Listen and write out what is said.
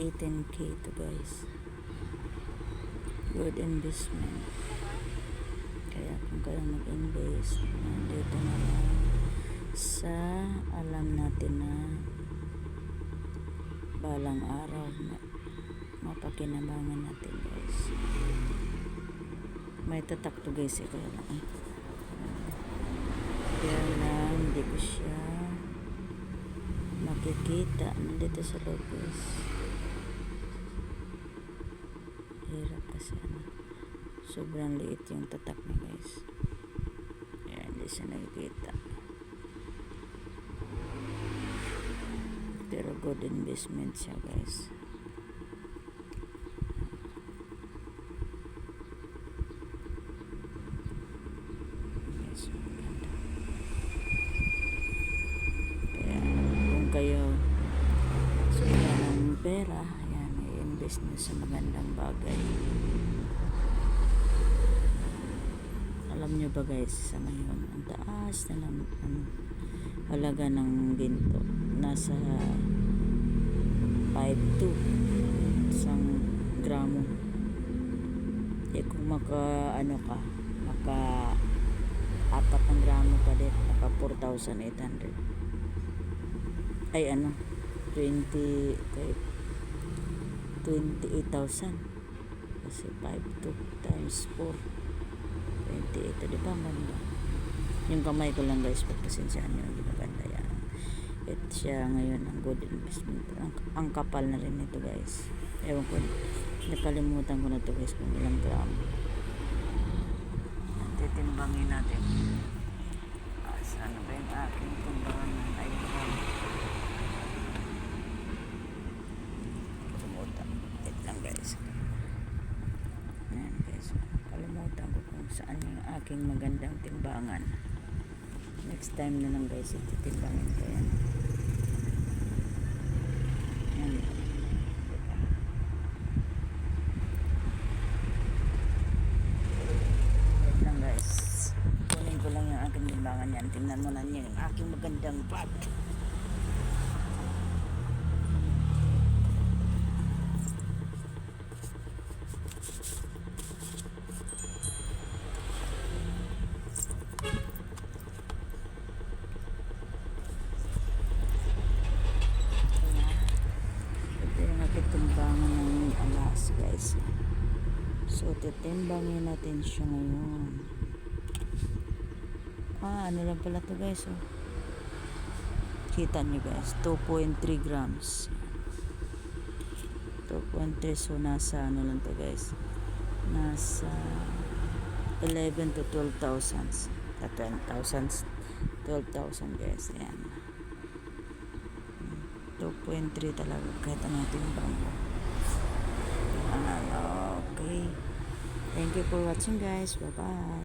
18K to guys. Good investment. Kaya kung kayo mag-invest, nandito na lang sa alam natin na balang araw mapakinabangan natin guys. May tatak to guys, kaya lang hindi ko siya makikita nandito sa loob guys. Hirap kasi sobrang liit yung tatak niya guys. Ayan, hindi siya nakikita. Pero good investment siya guys. Yes, maganda. Kaya kung kayo sobra ng pera, ayan, i-invest nyo sa magandang bagay. Alam nyo ba guys, sa ngayon ang taas na ng halaga ng ginto, nasa 5.2 isang gramo. Kung maka 4 ng gramo pa din, naka 4,800. Ay 28,000 kasi 5.2 times 4, 28. Di ba maganda? Yung kamay ko lang guys, pagpasensyaan nyo, hindi maganda yan. At siya ngayon ang good investment. Ang kapal na rin nito guys. Ewan ko, nakalimutan ko na to guys kung ilang gramo. Titimbangin natin. Saan ba yung aking timbangan? Ay, kalimutan. Ito lang guys. Ayan guys. Kalimutan ko kung saan yung aking magandang timbangan. Next time na lang guys, ititimbangin ko yan. Ayan. Wait lang guys. Kunin ko lang yung aking timbangan yan. Tingnan mo na niyo yung aking magandang pot. Timbangan ng alas guys. So titimbangin natin siya ngayon. Ano lang pala to guys, oh. Kita nyo guys, 2.3 grams. 2.3, so nasa lang to guys, nasa 11 to 12,000 10,000 12,000 guys. Ayan, 2.3 talaga kahit anong timbang. Okay, thank you for watching guys. Bye bye.